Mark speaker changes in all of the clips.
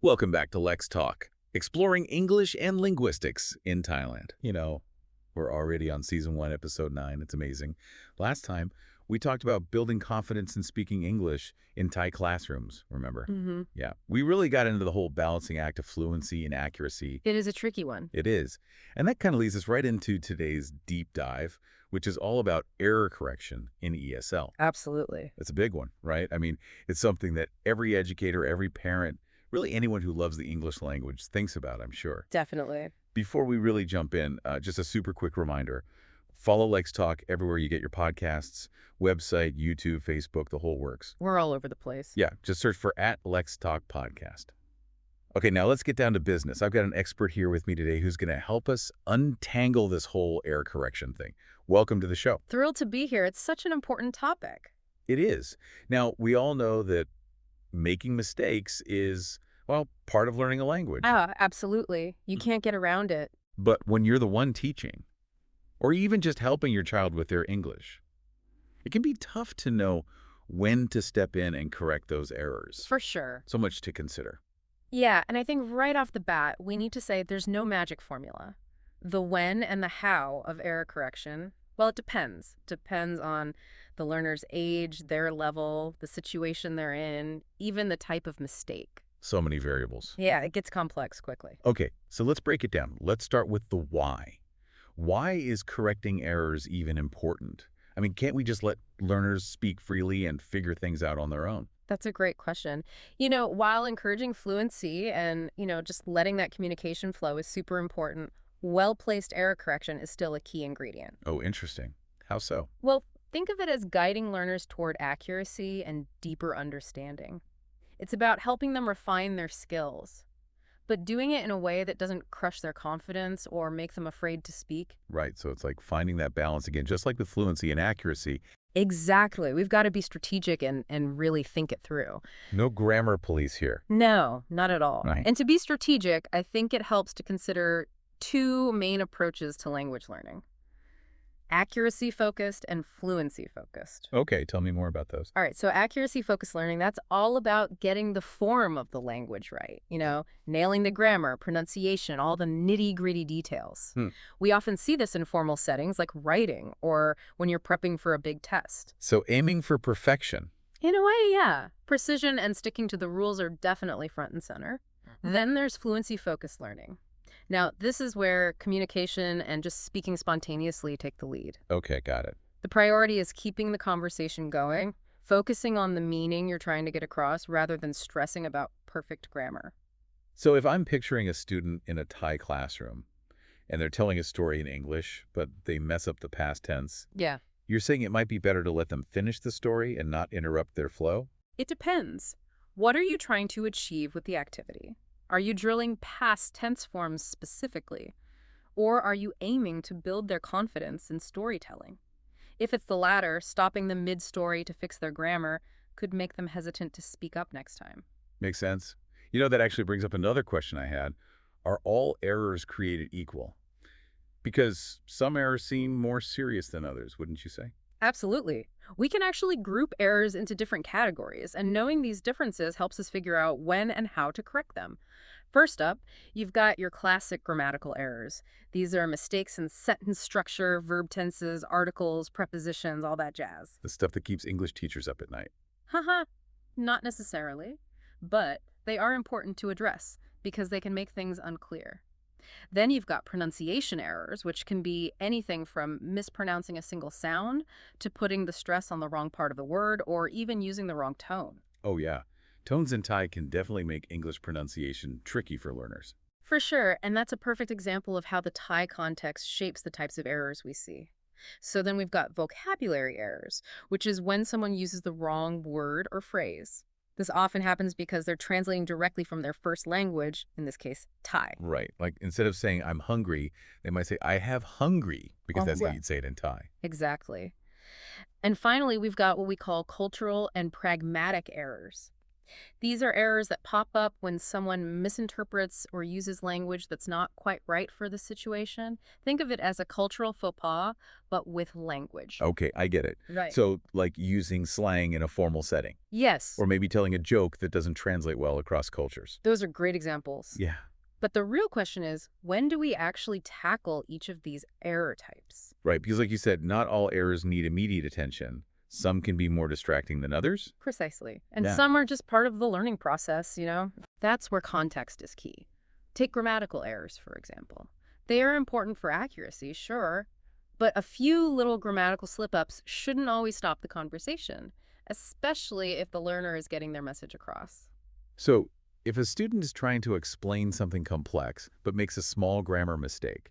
Speaker 1: Welcome back to LexTalk, exploring English and linguistics in Thailand. We're already on season 1, episode 9. It's amazing. Last time, we talked about building confidence in speaking English in Thai classrooms, remember?
Speaker 2: hmm
Speaker 1: Yeah, we really got into the whole balancing act of fluency and accuracy.
Speaker 2: It is a tricky one.
Speaker 1: It is. And that kind of leads us right into today's deep dive, which is all about error correction in ESL.
Speaker 2: Absolutely.
Speaker 1: That's a big one, right? I mean, it's something that every educator, every parent, really anyone who loves the English language thinks about, I'm sure.
Speaker 2: Definitely.
Speaker 1: Before we really jump in, just a super quick reminder. Follow LexTalk everywhere you get your podcasts, website, YouTube, Facebook, the whole works.
Speaker 2: We're all over the place.
Speaker 1: Yeah, just search for @LexTalk Podcast. Okay, now let's get down to business. I've got an expert here with me today who's going to help us untangle this whole error correction thing. Welcome to the show.
Speaker 2: Thrilled to be here. It's such an important topic.
Speaker 1: It is. Now, we all know that making mistakes is, well, part of learning a language.
Speaker 2: Absolutely. You can't get around it.
Speaker 1: But when you're the one teaching, or even just helping your child with their English, it can be tough to know when to step in and correct those errors.
Speaker 2: For sure.
Speaker 1: So much to consider.
Speaker 2: Yeah, and I think right off the bat, we need to say there's no magic formula. The when and the how of error correction, well, it depends. Depends on the learner's age, their level, the situation they're in, even the type of mistake.
Speaker 1: So many variables.
Speaker 2: Yeah, it gets complex quickly.
Speaker 1: Okay, so let's break it down. Let's start with the why. Why is correcting errors even important? I mean, can't we just let learners speak freely and figure things out on their own?
Speaker 2: That's a great question. While encouraging fluency and, just letting that communication flow is super important, well-placed error correction is still a key ingredient.
Speaker 1: Oh, interesting. How so?
Speaker 2: Well, think of it as guiding learners toward accuracy and deeper understanding. It's about helping them refine their skills, but doing it in a way that doesn't crush their confidence or make them afraid to speak.
Speaker 1: Right, so it's like finding that balance again, just like with fluency and accuracy.
Speaker 2: Exactly. We've got to be strategic and really think it through.
Speaker 1: No grammar police here.
Speaker 2: No, not at all.
Speaker 1: Right.
Speaker 2: And to be strategic, I think it helps to consider two main approaches to language learning: accuracy-focused and fluency-focused.
Speaker 1: Okay, tell me more about those.
Speaker 2: All right, so accuracy-focused learning, that's all about getting the form of the language right, nailing the grammar, pronunciation, all the nitty-gritty details. We often see this in formal settings like writing or when you're prepping for a big test.
Speaker 1: So aiming for perfection.
Speaker 2: In a way, yeah. Precision and sticking to the rules are definitely front and center. Then there's fluency-focused learning. Now, this is where communication and just speaking spontaneously take the lead.
Speaker 1: Okay, got it.
Speaker 2: The priority is keeping the conversation going, focusing on the meaning you're trying to get across rather than stressing about perfect grammar.
Speaker 1: So if I'm picturing a student in a Thai classroom and they're telling a story in English, but they mess up the past tense,
Speaker 2: Yeah.
Speaker 1: you're saying it might be better to let them finish the story and not interrupt their flow?
Speaker 2: It depends. What are you trying to achieve with the activity? Are you drilling past tense forms specifically? Or are you aiming to build their confidence in storytelling? If it's the latter, stopping them mid-story to fix their grammar could make them hesitant to speak up next time.
Speaker 1: Makes sense. That actually brings up another question I had. Are all errors created equal? Because some errors seem more serious than others, wouldn't you say?
Speaker 2: Absolutely. We can actually group errors into different categories, and knowing these differences helps us figure out when and how to correct them. First up, you've got your classic grammatical errors. These are mistakes in sentence structure, verb tenses, articles, prepositions, all that jazz.
Speaker 1: The stuff that keeps English teachers up at night.
Speaker 2: Haha, not necessarily, but they are important to address because they can make things unclear. Then you've got pronunciation errors, which can be anything from mispronouncing a single sound to putting the stress on the wrong part of the word or even using the wrong tone.
Speaker 1: Oh, yeah. Tones in Thai can definitely make English pronunciation tricky for learners.
Speaker 2: For sure, and that's a perfect example of how the Thai context shapes the types of errors we see. So then we've got vocabulary errors, which is when someone uses the wrong word or phrase. This often happens because they're translating directly from their first language, in this case, Thai.
Speaker 1: Right. Like instead of saying I'm hungry, they might say I have hungry because that's how
Speaker 2: Yeah.
Speaker 1: you'd say it in Thai.
Speaker 2: Exactly. And finally, we've got what we call cultural and pragmatic errors. These are errors that pop up when someone misinterprets or uses language that's not quite right for the situation. Think of it as a cultural faux pas, but with language.
Speaker 1: Okay, I get it.
Speaker 2: Right.
Speaker 1: So, like using slang in a formal setting,
Speaker 2: Yes,
Speaker 1: or maybe telling a joke that doesn't translate well across cultures.
Speaker 2: those are great examples.
Speaker 1: Yeah,
Speaker 2: But the real question is, when do we actually tackle each of these error types?
Speaker 1: right. Because like you said, not all errors need immediate attention. Some can be more distracting than others.
Speaker 2: Precisely. And
Speaker 1: Yeah.
Speaker 2: some are just part of the learning process. That's where context is key. Take grammatical errors, for example. They are important for accuracy, sure, but a few little grammatical slip-ups shouldn't always stop the conversation, especially if the learner is getting their message across.
Speaker 1: So, if a student is trying to explain something complex but makes a small grammar mistake,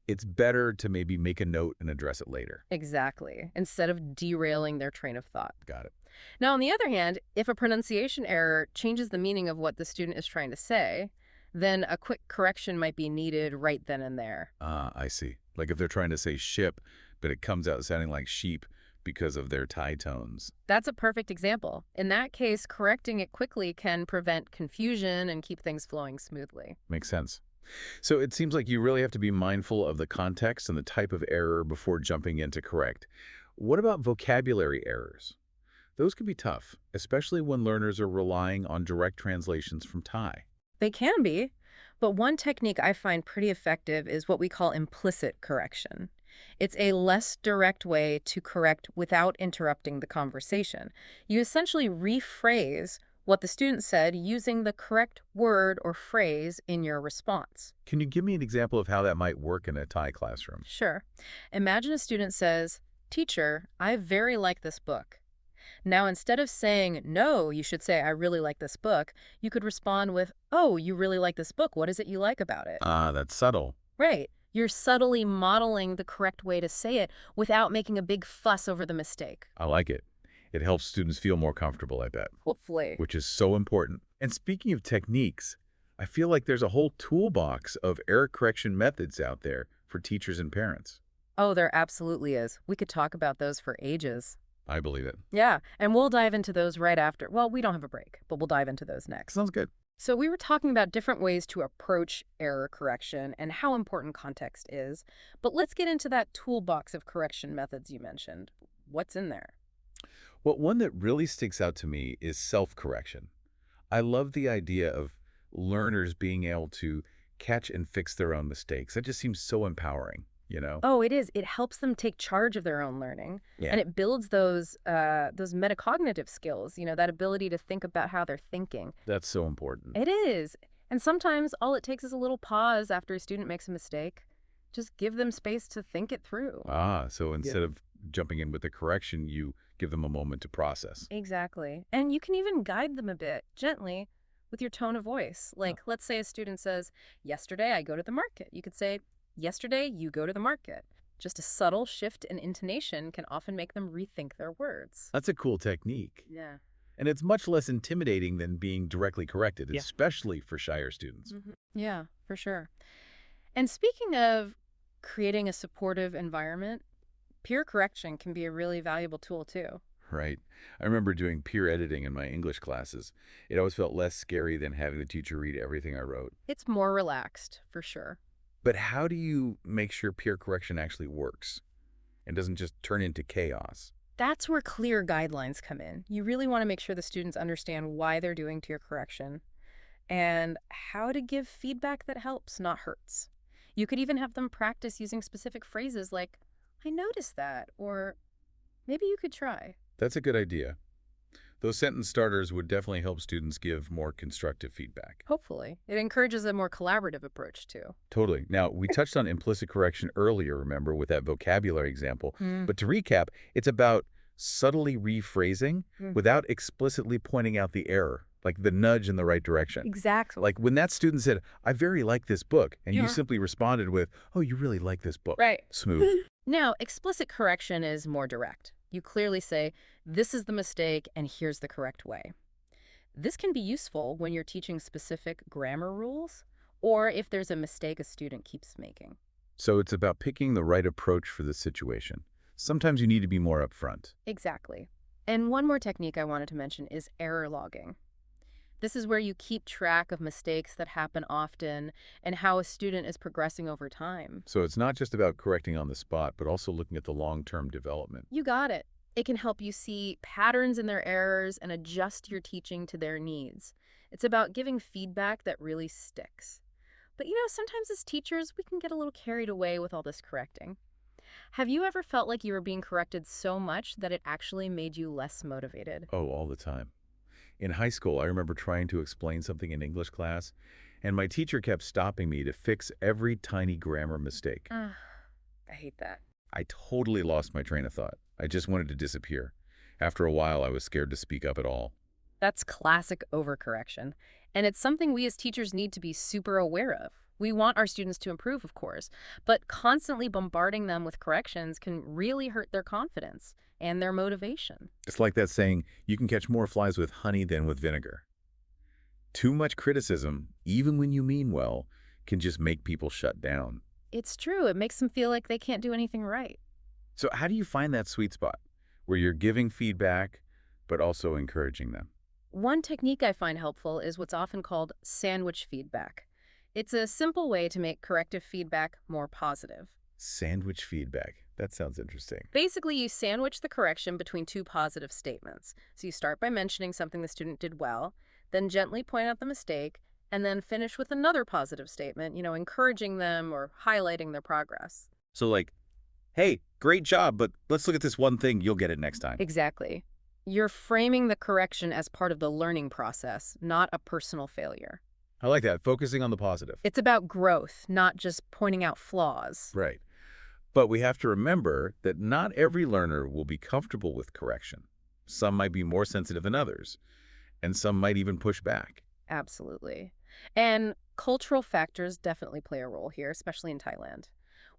Speaker 1: it's better to maybe make a note and address it later.
Speaker 2: Exactly, instead of derailing their train of thought.
Speaker 1: Got it.
Speaker 2: Now, on the other hand, if a pronunciation error changes the meaning of what the student is trying to say, then a quick correction might be needed right then and there.
Speaker 1: Ah, I see. Like if they're trying to say ship, but it comes out sounding like sheep because of their Thai tones.
Speaker 2: That's a perfect example. In that case, correcting it quickly can prevent confusion and keep things flowing smoothly.
Speaker 1: Makes sense. So it seems like you really have to be mindful of the context and the type of error before jumping in to correct. What about vocabulary errors? Those can be tough, especially when learners are relying on direct translations from Thai.
Speaker 2: They can be, but one technique I find pretty effective is what we call implicit correction. It's a less direct way to correct without interrupting the conversation. You essentially rephrase what the student said using the correct word or phrase in your response.
Speaker 1: Can you give me an example of how that might work in a Thai classroom?
Speaker 2: Sure. Imagine a student says, "Teacher, I very like this book." Now, instead of saying, "No, you should say, I really like this book," you could respond with, "Oh, you really like this book. What is it you like about it?"
Speaker 1: Ah, that's subtle.
Speaker 2: Right. You're subtly modeling the correct way to say it without making a big fuss over the mistake.
Speaker 1: I like it. It helps students feel more comfortable, I bet,
Speaker 2: Hopefully.
Speaker 1: which is so important. And speaking of techniques, I feel like there's a whole toolbox of error correction methods out there for teachers and parents.
Speaker 2: Oh, there absolutely is. We could talk about those for ages.
Speaker 1: I believe it.
Speaker 2: Yeah, and we'll dive into those right after. Well, we don't have a break, but we'll dive into those next.
Speaker 1: Sounds good.
Speaker 2: So we were talking about different ways to approach error correction and how important context is, but let's get into that toolbox of correction methods you mentioned. What's in there?
Speaker 1: Well, one that really sticks out to me is self-correction. I love the idea of learners being able to catch and fix their own mistakes. That just seems so empowering, you know?
Speaker 2: Oh, it is. It helps them take charge of their own learning,
Speaker 1: Yeah.
Speaker 2: and it builds those metacognitive skills, that ability to think about how they're thinking.
Speaker 1: That's so important.
Speaker 2: It is. And sometimes all it takes is a little pause after a student makes a mistake. Just give them space to think it through.
Speaker 1: Ah, so instead of jumping in with the correction, you give them a moment to process.
Speaker 2: Exactly. And you can even guide them a bit, gently, with your tone of voice. Like, let's say a student says, "Yesterday I go to the market." You could say, "Yesterday you go to the market." Just a subtle shift in intonation can often make them rethink their words.
Speaker 1: That's a cool technique.
Speaker 2: Yeah.
Speaker 1: And it's much less intimidating than being directly corrected,
Speaker 2: Yeah.
Speaker 1: especially for shyer students.
Speaker 2: Yeah, for sure. And speaking of creating a supportive environment, peer correction can be a really valuable tool too.
Speaker 1: Right. I remember doing peer editing in my English classes. It always felt less scary than having the teacher read everything I wrote.
Speaker 2: It's more relaxed, for sure.
Speaker 1: But how do you make sure peer correction actually works and doesn't just turn into chaos?
Speaker 2: That's where clear guidelines come in. You really want to make sure the students understand why they're doing peer correction and how to give feedback that helps, not hurts. You could even have them practice using specific phrases like, "I noticed that," or "maybe you could try."
Speaker 1: That's a good idea. Those sentence starters would definitely help students give more constructive feedback.
Speaker 2: Hopefully. It encourages a more collaborative approach too.
Speaker 1: Totally. Now, we touched on implicit correction earlier, remember, with that vocabulary example. But to recap, it's about subtly rephrasing without explicitly pointing out the error, like the nudge in the right direction.
Speaker 2: Exactly.
Speaker 1: Like when that student said, "I very like this book," and you
Speaker 2: Yeah.
Speaker 1: simply responded with, "Oh, you really like this book."
Speaker 2: Right.
Speaker 1: Smooth.
Speaker 2: Now, explicit correction is more direct. You clearly say, "This is the mistake and here's the correct way." This can be useful when you're teaching specific grammar rules or if there's a mistake a student keeps making.
Speaker 1: So it's about picking the right approach for the situation. Sometimes you need to be more upfront.
Speaker 2: Exactly. And one more technique I wanted to mention is error logging. This is where you keep track of mistakes that happen often and how a student is progressing over time.
Speaker 1: So it's not just about correcting on the spot, but also looking at the long-term development.
Speaker 2: You got it. It can help you see patterns in their errors and adjust your teaching to their needs. It's about giving feedback that really sticks. But sometimes as teachers, we can get a little carried away with all this correcting. Have you ever felt like you were being corrected so much that it actually made you less motivated?
Speaker 1: Oh, all the time. In high school, I remember trying to explain something in English class, and my teacher kept stopping me to fix every tiny grammar mistake.
Speaker 2: Ugh, I hate that.
Speaker 1: I totally lost my train of thought. I just wanted to disappear. After a while, I was scared to speak up at all.
Speaker 2: That's classic overcorrection. And it's something we as teachers need to be super aware of. We want our students to improve, of course, but constantly bombarding them with corrections can really hurt their confidence and their motivation.
Speaker 1: It's like that saying, you can catch more flies with honey than with vinegar. Too much criticism, even when you mean well, can just make people shut down.
Speaker 2: It's true. It makes them feel like they can't do anything right.
Speaker 1: So how do you find that sweet spot where you're giving feedback, but also encouraging them?
Speaker 2: One technique I find helpful is what's often called sandwich feedback. It's a simple way to make corrective feedback more positive.
Speaker 1: Sandwich feedback. That sounds interesting.
Speaker 2: Basically, you sandwich the correction between two positive statements. So you start by mentioning something the student did well, then gently point out the mistake, and then finish with another positive statement, encouraging them or highlighting their progress.
Speaker 1: So like, hey, great job, but let's look at this one thing. You'll get it next time.
Speaker 2: Exactly. You're framing the correction as part of the learning process, not a personal failure.
Speaker 1: I like that. Focusing on the positive.
Speaker 2: It's about growth, not just pointing out flaws.
Speaker 1: Right. But we have to remember that not every learner will be comfortable with correction. Some might be more sensitive than others, and some might even push back.
Speaker 2: Absolutely. And cultural factors definitely play a role here, especially in Thailand.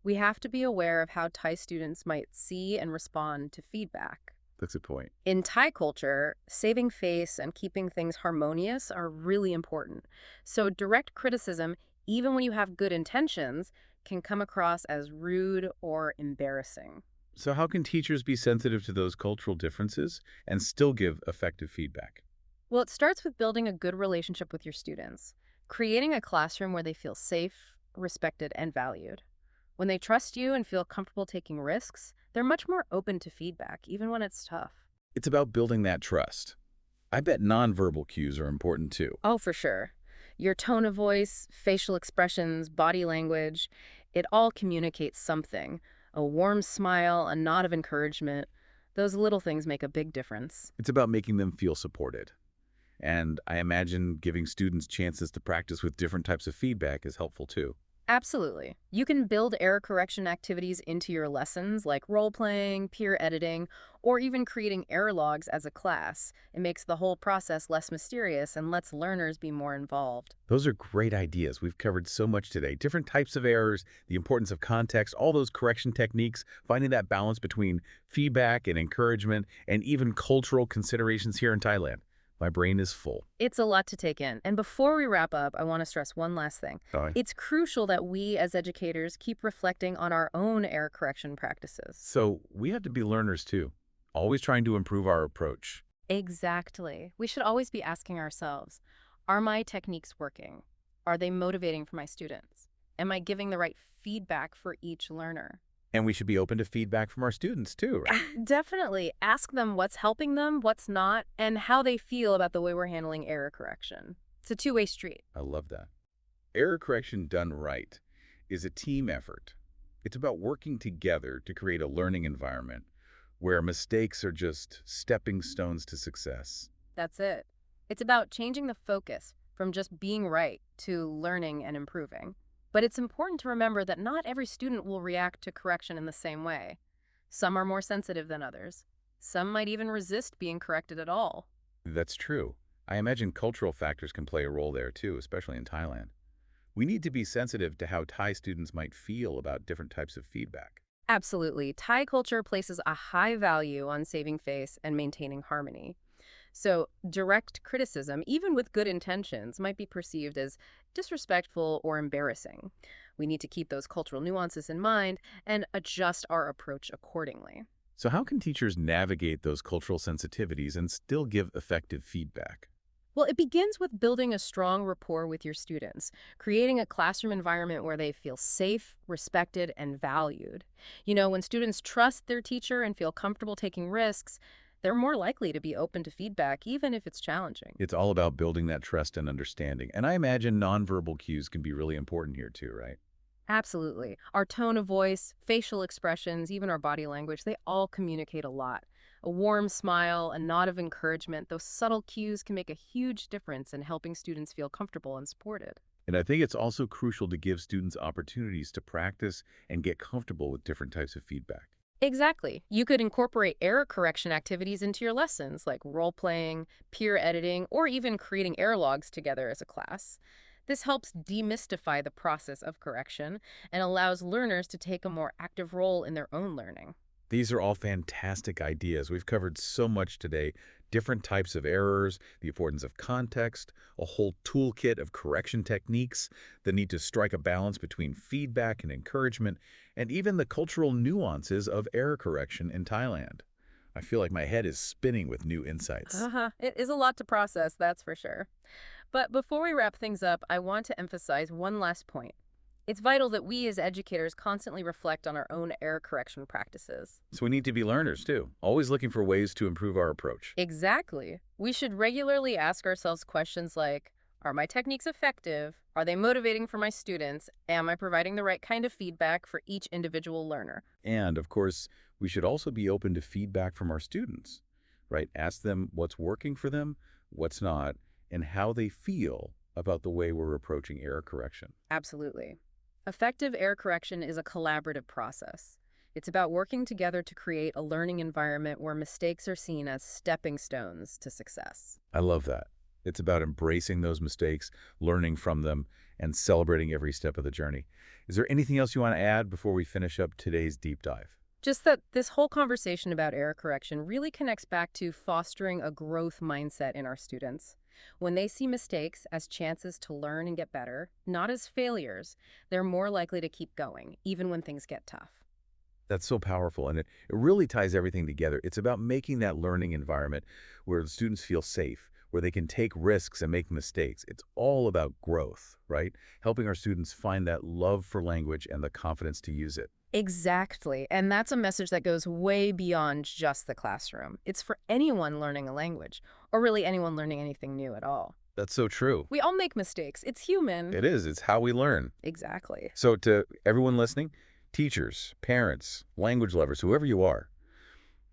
Speaker 2: We have to be aware of how Thai students might see and respond to feedback.
Speaker 1: That's a point.
Speaker 2: In Thai culture, saving face and keeping things harmonious are really important. So direct criticism, even when you have good intentions, can come across as rude or embarrassing.
Speaker 1: So how can teachers be sensitive to those cultural differences and still give effective feedback?
Speaker 2: Well, it starts with building a good relationship with your students, creating a classroom where they feel safe, respected, and valued. When they trust you and feel comfortable taking risks, they're much more open to feedback, even when it's tough.
Speaker 1: It's about building that trust. I bet nonverbal cues are important too.
Speaker 2: Oh, for sure. Your tone of voice, facial expressions, body language, it all communicates something. A warm smile, a nod of encouragement, those little things make a big difference.
Speaker 1: It's about making them feel supported. And I imagine giving students chances to practice with different types of feedback is helpful too.
Speaker 2: Absolutely. You can build error correction activities into your lessons like role-playing, peer editing, or even creating error logs as a class. It makes the whole process less mysterious and lets learners be more involved.
Speaker 1: Those are great ideas. We've covered so much today. Different types of errors, the importance of context, all those correction techniques, finding that balance between feedback and encouragement, and even cultural considerations here in Thailand. My brain is full.
Speaker 2: It's a lot to take in. And before we wrap up, I want to stress one last thing.
Speaker 1: Sorry.
Speaker 2: It's crucial that we as educators keep reflecting on our own error correction practices.
Speaker 1: So we have to be learners too, always trying to improve our approach.
Speaker 2: Exactly. We should always be asking ourselves, are my techniques working? Are they motivating for my students? Am I giving the right feedback for each learner?
Speaker 1: And we should be open to feedback from our students too, right?
Speaker 2: Definitely. Ask them what's helping them, what's not, and how they feel about the way we're handling error correction. It's a two-way street.
Speaker 1: I love that. Error correction done right is a team effort. It's about working together to create a learning environment where mistakes are just stepping stones to success.
Speaker 2: That's it. It's about changing the focus from just being right to learning and improving. But it's important to remember that not every student will react to correction in the same way. Some are more sensitive than others. Some might even resist being corrected at all.
Speaker 1: That's true. I imagine cultural factors can play a role there too, especially in Thailand. We need to be sensitive to how Thai students might feel about different types of feedback.
Speaker 2: Absolutely. Thai culture places a high value on saving face and maintaining harmony. So direct criticism, even with good intentions, might be perceived as disrespectful or embarrassing. We need to keep those cultural nuances in mind and adjust our approach accordingly.
Speaker 1: So how can teachers navigate those cultural sensitivities and still give effective feedback?
Speaker 2: Well, it begins with building a strong rapport with your students, creating a classroom environment where they feel safe, respected, and valued. When students trust their teacher and feel comfortable taking risks, they're more likely to be open to feedback, even if it's challenging.
Speaker 1: It's all about building that trust and understanding. And I imagine nonverbal cues can be really important here too, right?
Speaker 2: Absolutely. Our tone of voice, facial expressions, even our body language, they all communicate a lot. A warm smile, a nod of encouragement, those subtle cues can make a huge difference in helping students feel comfortable and supported.
Speaker 1: And I think it's also crucial to give students opportunities to practice and get comfortable with different types of feedback.
Speaker 2: Exactly. You could incorporate error correction activities into your lessons, like role playing, peer editing, or even creating error logs together as a class. This helps demystify the process of correction and allows learners to take a more active role in their own learning.
Speaker 1: These are all fantastic ideas. We've covered so much today. Different types of errors, the importance of context, a whole toolkit of correction techniques, the need to strike a balance between feedback and encouragement, and even the cultural nuances of error correction in Thailand. I feel like my head is spinning with new insights.
Speaker 2: It is a lot to process, that's for sure. But before we wrap things up, I want to emphasize one last point. It's vital that we as educators constantly reflect on our own error correction practices.
Speaker 1: So we need to be learners too, always looking for ways to improve our approach.
Speaker 2: Exactly. We should regularly ask ourselves questions like, are my techniques effective? Are they motivating for my students? Am I providing the right kind of feedback for each individual learner?
Speaker 1: And of course, we should also be open to feedback from our students, right? Ask them what's working for them, what's not, and how they feel about the way we're approaching error correction.
Speaker 2: Absolutely. Effective error correction is a collaborative process. It's about working together to create a learning environment where mistakes are seen as stepping stones to success.
Speaker 1: I love that. It's about embracing those mistakes, learning from them, and celebrating every step of the journey. Is there anything else you want to add before we finish up today's deep dive?
Speaker 2: Just that this whole conversation about error correction really connects back to fostering a growth mindset in our students. When they see mistakes as chances to learn and get better, not as failures, they're more likely to keep going, even when things get tough.
Speaker 1: That's so powerful, and it really ties everything together. It's about making that learning environment where the students feel safe, where they can take risks and make mistakes. It's all about growth, right? Helping our students find that love for language and the confidence to use it.
Speaker 2: Exactly. And that's a message that goes way beyond just the classroom. It's for anyone learning a language, or really anyone learning anything new at all.
Speaker 1: That's so true.
Speaker 2: We all make mistakes. It's human.
Speaker 1: It is. It's how we learn.
Speaker 2: Exactly.
Speaker 1: So to everyone listening, teachers, parents, language lovers, whoever you are,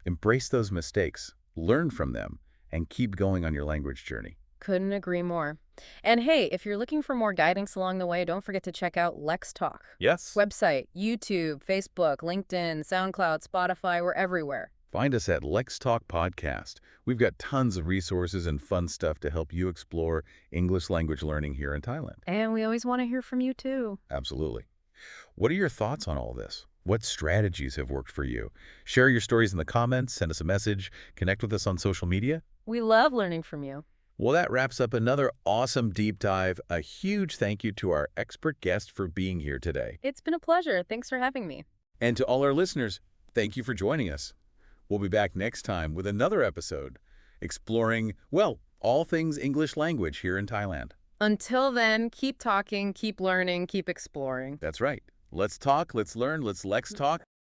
Speaker 1: embrace those mistakes, learn from them, and keep going on your language journey.
Speaker 2: Couldn't agree more. And hey, if you're looking for more guidance along the way, don't forget to check out LexTalk.
Speaker 1: Yes.
Speaker 2: Website, YouTube, Facebook, LinkedIn, SoundCloud, Spotify, we're everywhere.
Speaker 1: Find us at LexTalk Podcast. We've got tons of resources and fun stuff to help you explore English language learning here in Thailand.
Speaker 2: And we always want to hear from you too.
Speaker 1: Absolutely. What are your thoughts on all this? What strategies have worked for you? Share your stories in the comments, send us a message, connect with us on social media.
Speaker 2: We love learning from you.
Speaker 1: Well, that wraps up another awesome deep dive. A huge thank you to our expert guest for being here today.
Speaker 2: It's been a pleasure. Thanks for having me.
Speaker 1: And to all our listeners, thank you for joining us. We'll be back next time with another episode exploring, well, all things English language here in Thailand.
Speaker 2: Until then, keep talking, keep learning, keep exploring.
Speaker 1: That's right. Let's talk, let's learn, let's Lex talk.